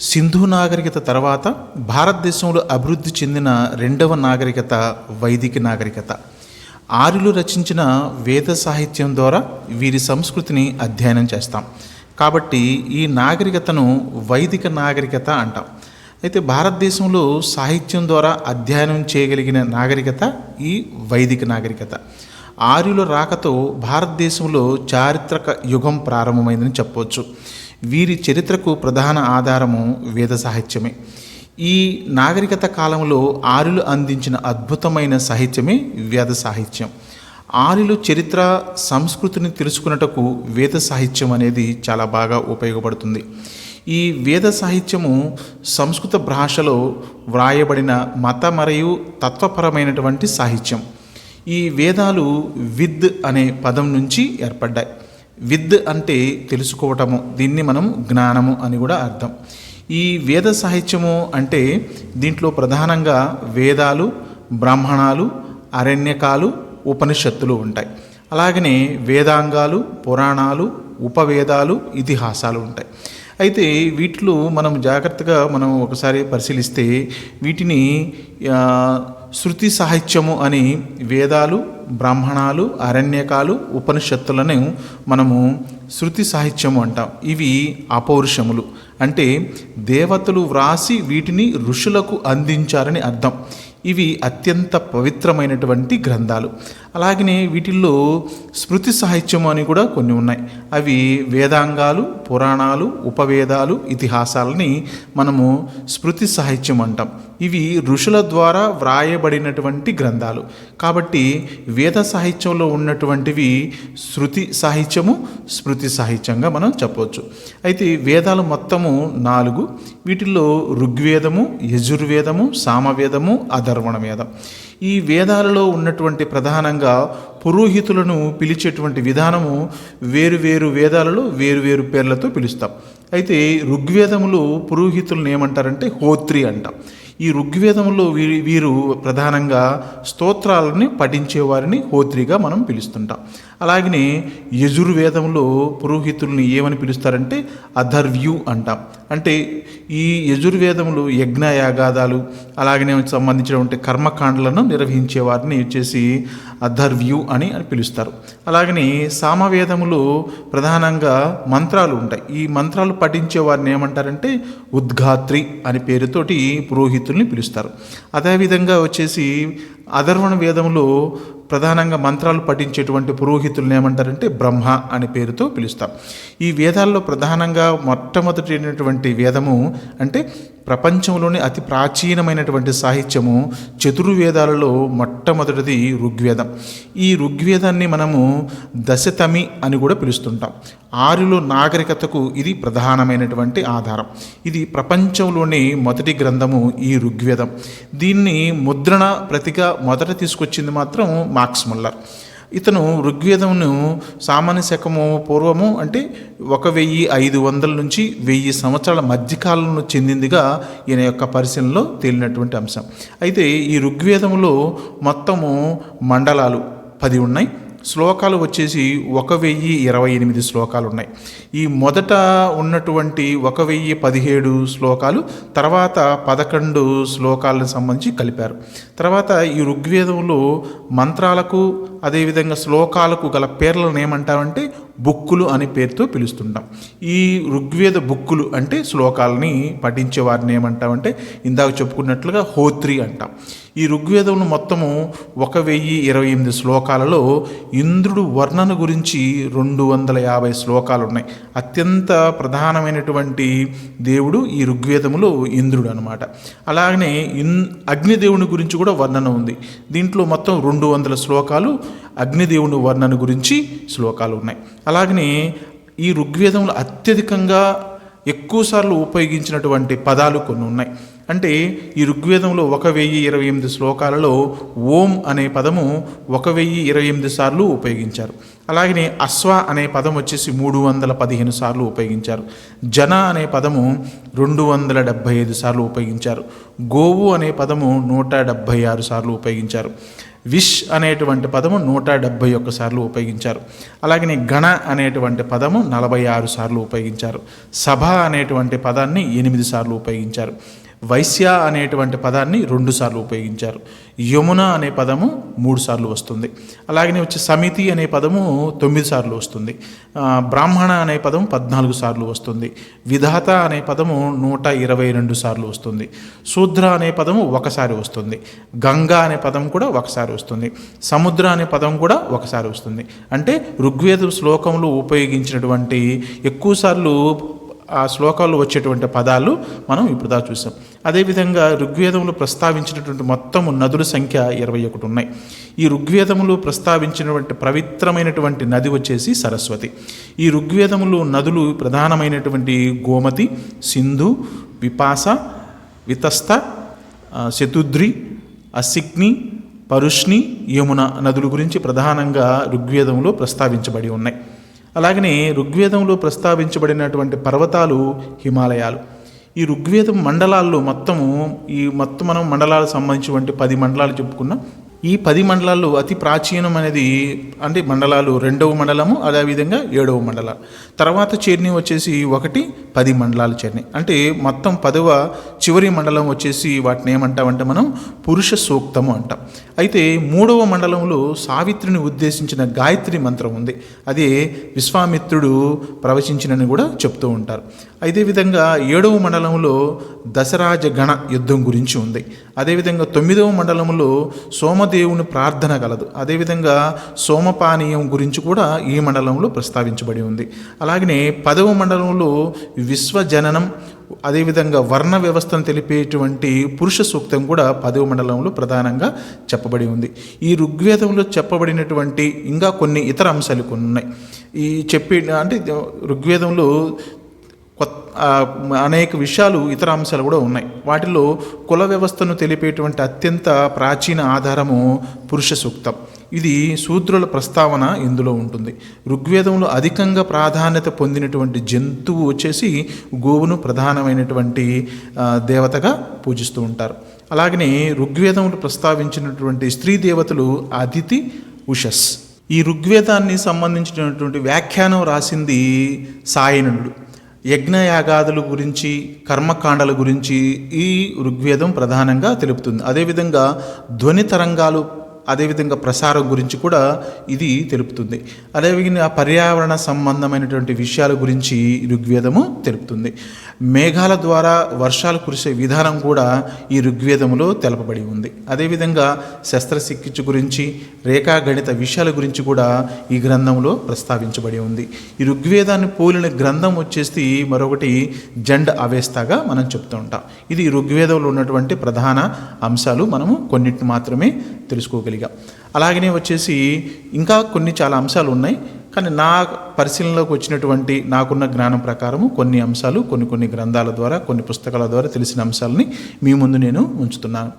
సింధు నాగరికత తర్వాత భారతదేశంలో అభివృద్ధి చెందిన రెండవ నాగరికత వైదిక నాగరికత. ఆర్యులు రచించిన వేద సాహిత్యం ద్వారా వీరి సంస్కృతిని అధ్యయనం చేస్తాం. కాబట్టి ఈ నాగరికతను వైదిక నాగరికత అంటాం. అయితే భారతదేశంలో సాహిత్యం ద్వారా అధ్యయనం చేయగలిగిన నాగరికత ఈ వైదిక నాగరికత. ఆర్యుల రాకతో భారతదేశంలో చారిత్రక యుగం ప్రారంభమైందని చెప్పవచ్చు. వీరి చరిత్రకు ప్రధాన ఆధారము వేద సాహిత్యమే. ఈ నాగరికత కాలంలో ఆర్యులు అందించిన అద్భుతమైన సాహిత్యమే వేద సాహిత్యం. ఆర్యులు చరిత్ర సంస్కృతిని తెలుసుకున్నటకు వేద సాహిత్యం అనేది చాలా బాగా ఉపయోగపడుతుంది. ఈ వేద సాహిత్యము సంస్కృత భాషలో వ్రాయబడిన మత మరియు తత్వపరమైనటువంటి సాహిత్యం. ఈ వేదాలు విద్ అనే పదం నుంచి ఏర్పడ్డాయి. విద్ అంటే తెలుసుకోవటము, దీన్ని మనం జ్ఞానము అని కూడా అర్థం. ఈ వేద సాహిత్యము అంటే దీంట్లో ప్రధానంగా వేదాలు, బ్రాహ్మణాలు, అరణ్యకాలు, ఉపనిషత్తులు ఉంటాయి. అలాగనే వేదాంగాలు, పురాణాలు, ఉపవేదాలు, ఇతిహాసాలు ఉంటాయి. అయితే వీటిలో మనం జాగ్రత్తగా ఒకసారి పరిశీలిస్తే వీటిని శృతి సాహిత్యము అని వేదాలు, బ్రాహ్మణాలు, అరణ్యకాలు, ఉపనిషత్తులను మనము శృతి సాహిత్యము అంటాం. ఇవి అపౌరుషములు, అంటే దేవతలు వ్రాసి వీటిని ఋషులకు అందించారని అర్థం. ఇవి అత్యంత పవిత్రమైనటువంటి గ్రంథాలు. అలాగనే వీటిల్లో స్మృతి సాహిత్యము అని కూడా కొన్ని ఉన్నాయి. అవి వేదాంగాలు, పురాణాలు, ఉపవేదాలు, ఇతిహాసాలని మనము స్మృతి సాహిత్యం అంటాం. ఇవి ఋషుల ద్వారా వ్రాయబడినటువంటి గ్రంథాలు. కాబట్టి వేద సాహిత్యంలో ఉన్నటువంటివి శృతి సాహిత్యము, స్మృతి సాహిత్యంగా మనం చెప్పవచ్చు. అయితే వేదాలు మొత్తము 4. వీటిల్లో ఋగ్వేదము, యజుర్వేదము, సామవేదము, అధర్వణ వేదం. ఈ వేదాలలో ఉన్నటువంటి ప్రధానంగా పురోహితులను పిలిచేటువంటి విధానము వేరు వేదాలలో వేరు పేర్లతో పిలుస్తాం. అయితే ఋగ్వేదములో పురోహితులను ఏమంటారంటే హోత్రి అంటాం. ఈ ఋగ్వేదంలో వీరు ప్రధానంగా స్తోత్రాలని పఠించే వారిని హోత్రిగా మనం పిలుస్తుంటాం. అలాగనే యజుర్వేదంలో పురోహితుల్ని ఏమని పిలుస్తారంటే అధర్వ్యు అంటాం. అంటే ఈ యజుర్వేదంలో యజ్ఞయాగాదాలు అలాగనే సంబంధించినటువంటి కర్మకాండలను నిర్వహించే వారిని వచ్చేసి అధర్వ్యు అని పిలుస్తారు. అలాగనే సామవేదములో ప్రధానంగా మంత్రాలు ఉంటాయి. ఈ మంత్రాలు పఠించే వారిని ఏమంటారంటే ఉద్గాత్రి అని పేరుతోటి పురోహితుల్ని పిలుస్తారు. అదేవిధంగా వచ్చేసి అధర్వణ వేదంలో ప్రధానంగా మంత్రాలు పఠించేటువంటి పురోహితులను ఏమంటారంటే బ్రహ్మ అనే పేరుతో పిలుస్తాం. ఈ వేదాల్లో ప్రధానంగా మొట్టమొదటినటువంటి వేదము అంటే ప్రపంచంలోని అతి ప్రాచీనమైనటువంటి సాహిత్యము చతుర్వేదాలలో మొట్టమొదటిది ఋగ్వేదం. ఈ ఋగ్వేదాన్ని మనము దశతమి అని కూడా పిలుస్తుంటాం. ఆర్యుల నాగరికతకు ఇది ప్రధానమైనటువంటి ఆధారం. ఇది ప్రపంచంలోని మొదటి గ్రంథము ఈ ఋగ్వేదం. దీన్ని ముద్రణ ప్రతిగా మొదట తీసుకొచ్చింది మాత్రం మాక్స్ ముల్లర్. ఇతను ఋగ్వేదమును సామాన్య శకము పూర్వము అంటే 1500 నుంచి 1000 సంవత్సరాల మధ్యకాలంలో చెందిందిగా ఈయన యొక్క పరిశీలనలో తేలినటువంటి అంశం. అయితే ఈ ఋగ్వేదములో మొత్తము మండలాలు 10 ఉన్నాయి. శ్లోకాలు వచ్చేసి 1028 శ్లోకాలు ఉన్నాయి. ఈ మొదట ఉన్నటువంటి 1017 శ్లోకాలు తర్వాత 11 శ్లోకాలకు సంబంధించి కలిపారు. తర్వాత ఈ ఋగ్వేదంలో మంత్రాలకు అదేవిధంగా శ్లోకాలకు గల పేర్లను ఏమంటామంటే బుక్కులు అనే పేరుతో పిలుస్తుంటాం. ఈ ఋగ్వేద బుక్కులు అంటే శ్లోకాలని పఠించే వారిని ఏమంటామంటే ఇందాక చెప్పుకున్నట్లుగా హోత్రి అంటాం. ఈ ఋగ్వేదంలో మొత్తము 1028 శ్లోకాలలో ఇంద్రుడు వర్ణన గురించి 250 శ్లోకాలు ఉన్నాయి. అత్యంత ప్రధానమైనటువంటి దేవుడు ఈ ఋగ్వేదములో ఇంద్రుడు అనమాట. అలాగనే అగ్నిదేవుని గురించి కూడా వర్ణన ఉంది. దీంట్లో మొత్తం 200 శ్లోకాలు అగ్నిదేవుని వర్ణన గురించి శ్లోకాలు ఉన్నాయి. అలాగనే ఈ ఋగ్వేదంలో అత్యధికంగా ఎక్కువసార్లు ఉపయోగించినటువంటి పదాలు కొన్ని ఉన్నాయి. అంటే ఈ ఋగ్వేదంలో 1028 శ్లోకాలలో ఓం అనే పదము 1028 సార్లు ఉపయోగించారు. అలాగనే అశ్వ అనే పదం వచ్చేసి 315 సార్లు ఉపయోగించారు. జన అనే పదము 275 సార్లు ఉపయోగించారు. గోవు అనే పదము 176 సార్లు ఉపయోగించారు. విష్ అనేటువంటి పదము 171 సార్లు ఉపయోగించారు. అలాగనే గణ అనేటువంటి పదము 46 సార్లు ఉపయోగించారు. సభ అనేటువంటి పదాన్ని 8 సార్లు ఉపయోగించారు. వైశ్య అనేటువంటి పదాన్ని 2 సార్లు ఉపయోగించారు. యమున అనే పదము 3 సార్లు వస్తుంది. అలాగనే వచ్చి సమితి అనే పదము 9 సార్లు వస్తుంది. బ్రాహ్మణ అనే పదము 14 సార్లు వస్తుంది. విధాత అనే పదము 122 సార్లు వస్తుంది. శూద్ర అనే పదము ఒకసారి వస్తుంది. గంగా అనే పదం కూడా ఒకసారి వస్తుంది. సముద్ర అనే పదం కూడా ఒకసారి వస్తుంది. అంటే ఋగ్వేద శ్లోకంలో ఉపయోగించినటువంటి ఎక్కువసార్లు ఆ శ్లోకాల్లో వచ్చేటువంటి పదాలు మనం ఇప్పుడు దాకా చూసాం. అదేవిధంగా ఋగ్వేదంలో ప్రస్తావించినటువంటి మొత్తము నదుల సంఖ్య 21 ఉన్నాయి. ఈ ఋగ్వేదములు ప్రస్తావించినటువంటి పవిత్రమైనటువంటి నది వచ్చేసి సరస్వతి. ఈ ఋగ్వేదములు నదులు ప్రధానమైనటువంటి గోమతి, సింధు, విపాస, వితస్త, శతుద్రి, అసిగ్ని, పరుష్ని, యమున నదుల గురించి ప్రధానంగా ఋగ్వేదంలో ప్రస్తావించబడి ఉన్నాయి. అలాగనే ఋగ్వేదంలో ప్రస్తావించబడినటువంటి పర్వతాలు హిమాలయాలు. ఈ ఋగ్వేదం మండలాల్లో మొత్తం మనం మండలాలకు సంబంధించినటువంటి 10 మండలాలు చెప్పుకున్నాం. ఈ 10 మండలాల్లో అతి ప్రాచీనమైనది అంటే మండలాలు 2వ మండలము, అదేవిధంగా 7వ మండలాలు. తర్వాత చేరిని వచ్చేసి 10 మండలాలు చేరినాయి. అంటే మొత్తం 10వ చివరి మండలం వచ్చేసి వాటిని ఏమంటామంటే మనం పురుష సూక్తము అంటాం. అయితే 3వ మండలంలో సావిత్రిని ఉద్దేశించిన గాయత్రి మంత్రం ఉంది. అదే విశ్వామిత్రుడు ప్రవచించినని కూడా చెప్తూ ఉంటారు. అదేవిధంగా 7వ మండలంలో దశరాజ గణ యుద్ధం గురించి ఉంది. అదేవిధంగా 9వ మండలంలో సోమదేవుని ప్రార్థన కలదు. అదేవిధంగా సోమపానీయం గురించి కూడా ఈ మండలంలో ప్రస్తావించబడి ఉంది. అలాగనే 10వ మండలంలో విశ్వజననం, అదేవిధంగా వర్ణ వ్యవస్థను తెలిపేటువంటి పురుష సూక్తం కూడా 10వ మండలంలో ప్రధానంగా చెప్పబడి ఉంది. ఈ ఋగ్వేదంలో చెప్పబడినటువంటి ఇంకా కొన్ని ఇతర అంశాలు కొన్ని ఉన్నాయి. అంటే ఋగ్వేదంలో అనేక విషయాలు ఇతర అంశాలు కూడా ఉన్నాయి. వాటిలో కుల వ్యవస్థను తెలిపేటువంటి అత్యంత ప్రాచీన ఆధారము పురుష సూక్తం. ఇది శూద్రుల ప్రస్తావన ఇందులో ఉంటుంది. ఋగ్వేదంలో అధికంగా ప్రాధాన్యత పొందినటువంటి జంతువు వచ్చేసి గోవును ప్రధానమైనటువంటి దేవతగా పూజిస్తూ ఉంటారు. అలాగనే ఋగ్వేదంలో ప్రస్తావించినటువంటి స్త్రీ దేవతలు అదితి, ఉషస్. ఈ ఋగ్వేదాన్ని సంబంధించినటువంటి వ్యాఖ్యానం రాసింది సాయనుడు. యజ్ఞయాగాదుల గురించి, కర్మకాండల గురించి ఈ ఋగ్వేదం ప్రధానంగా తెలుపుతుంది. అదేవిధంగా ధ్వని తరంగాలు, అదేవిధంగా ప్రసారం గురించి కూడా ఇది తెలుపుతుంది. అదేవిధంగా పర్యావరణ సంబంధమైనటువంటి విషయాల గురించి ఋగ్వేదము తెలుపుతుంది. మేఘాల ద్వారా వర్షాలు కురిసే విధానం కూడా ఈ ఋగ్వేదములో తెలపబడి ఉంది. అదేవిధంగా శస్త్రచికిత్స గురించి, రేఖాగణిత విషయాల గురించి కూడా ఈ గ్రంథంలో ప్రస్తావించబడి ఉంది. ఈ ఋగ్వేదాన్ని పోలిన గ్రంథం వచ్చేసి మరొకటి జండ్ అవేస్తాగా మనం చెప్తూ ఉంటాం. ఇది ఋగ్వేదంలో ఉన్నటువంటి ప్రధాన అంశాలు. మనము కొన్నిటిని మాత్రమే తెలుసుకోగలిగాం. అలాగనే వచ్చేసి ఇంకా చాలా అంశాలు ఉన్నాయి. కానీ నా పరిశీలనలోకి వచ్చినటువంటి నాకున్న జ్ఞానం ప్రకారము కొన్ని అంశాలు కొన్ని గ్రంథాల ద్వారా, కొన్ని పుస్తకాల ద్వారా తెలిసిన అంశాలని మీ ముందు నేను ఉంచుతున్నాను.